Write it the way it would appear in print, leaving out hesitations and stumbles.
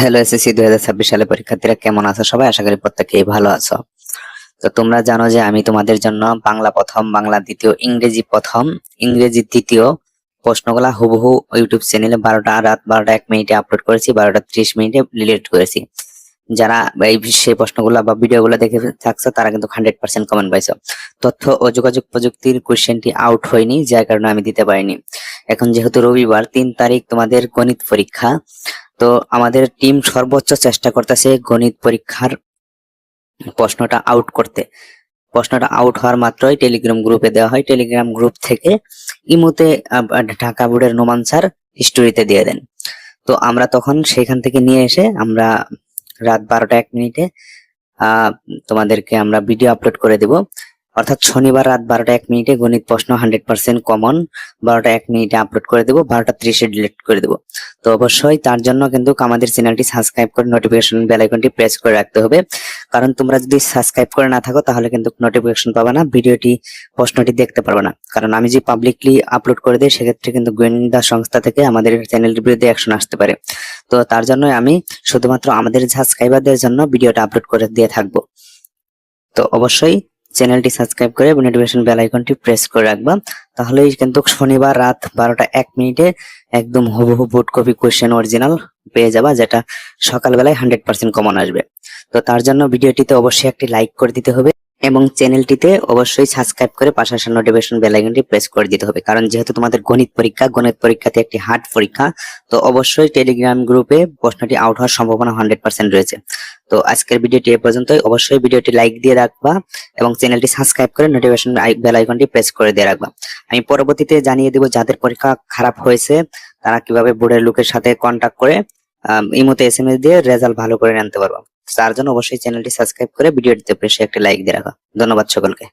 Hello SSC 2026 সালে পরীক্ষার্থীরা কেমন আছো সবাই? আশা করি প্রত্যেকেই ভালো আছো। তো তোমরা জানো যে আমি তোমাদের জন্য বাংলা প্রথম, বাংলা দ্বিতীয়, ইংরেজি প্রথম, ইংরেজি তৃতীয় প্রশ্নগুলা হুবহু ইউটিউব চ্যানেলে রাত 12টা 1 মিনিটে আপলোড করেছি, 12টা 30 মিনিটে ডিলিট করেছি। যারা এই সেই প্রশ্নগুলো বা ভিডিওগুলো দেখে থাকছো তারা কিন্তু 100% কমেন্ট পাইছো। তথ্য ও যোগাযোগ প্রযুক্তির কোশ্চেনটি আউট হয়নি, যার কারণে আমি দিতে পারিনি। এখন যেহেতু রবিবার 3 তারিখ তোমাদের গণিত পরীক্ষা, তো আমাদের টিম সর্বোচ্চ চেষ্টা করতেছে গণিত পরীক্ষার প্রশ্নটা আউট করতে। প্রশ্নটা আউট হওয়ার মাত্রই টেলিগ্রাম গ্রুপে দেওয়া হয়, টেলিগ্রাম গ্রুপ থেকে ইমোতে ঢাকা বোর্ডের নোমান স্যার হিস্টোরিতে দিয়ে দেন। তো আমরা তখন সেখান থেকে নিয়ে এসে আমরা রাত 12টা 1 মিনিটে তোমাদেরকে আমরা ভিডিও আপলোড করে দেব। অর্থাৎ শনিবার রাত 12টা 1 মিনিটে গণিত প্রশ্ন 100% কমন 12টা 1 মিনিটে আপলোড করে দেবো, 12টা 30-এ ডিলিট করে দেবো। তো অবশ্যই তার জন্য কিন্তু আমাদের চ্যানেলটি সাবস্ক্রাইব করে নোটিফিকেশন বেল আইকনটি প্রেস করে রাখতে হবে। কারণ তোমরা যদি সাবস্ক্রাইব করে না থাকো তাহলে কিন্তু নোটিফিকেশন পাবে না, প্রশ্নটি দেখতে পারবে না। কারণ আমি যে পাবলিকলি আপলোড করে দিই সেক্ষেত্রে কিন্তু গোয়েন্দা সংস্থা থেকে আমাদের চ্যানেলের বিরুদ্ধে অ্যাকশন আসতে পারে। তো তার জন্য আমি শুধুমাত্র আমাদের সাবস্ক্রাইবারদের জন্য ভিডিওটা আপলোড করে দিয়ে থাকবো। তো অবশ্যই চ্যানেলটি সাবস্ক্রাইব করে নোটিফিকেশন বেল আইকনটি প্রেস করে রাখবা, তাহলেই কিন্তু শনিবার রাত 12টা 1 মিনিটে একদম হুবহু বোর্ড কপি কোশ্চেন অরিজিনাল পেয়ে যাবা, যেটা সকালবেলায় 100% কমন আসবে। তো তার জন্য ভিডিওটিতে অবশ্যই একটি লাইক করে দিতে হবে এবং চ্যানেলটিতে অবশ্যই সাবস্ক্রাইব করে পাশে আসা নোটিফিকেশন বেল আইকনটি প্রেস করে দিতে হবে। কারণ যেহেতু তোমাদের গণিত পরীক্ষাতে একটি হার্ড পরীক্ষা, তো অবশ্যই টেলিগ্রাম গ্রুপে প্রশ্নটি আউট হওয়ার সম্ভাবনা 100% রয়েছে। তো আজকের ভিডিওটি এ পর্যন্তই। অবশ্যই ভিডিওটি লাইক দিয়ে রাখবা এবং চ্যানেলটি সাবস্ক্রাইব করে নোটিফিকেশন বেল আইকনটি প্রেস করে দিয়ে রাখবা। আমি পরবর্তীতে জানিয়ে দেব যাদের পরীক্ষা খারাপ হয়েছে তারা কিভাবে বোর্ডের লোকের সাথে কন্টাক্ট করে ইমোতে এসএমএস দিয়ে রেজাল্ট ভালো করে আনতে পারবা। তার জন্য অবশ্যই চ্যানেলটি সাবস্ক্রাইব করে ভিডিওটিতে প্রেসে একটা লাইক দিয়ে রাখা। ধন্যবাদ সকলকে।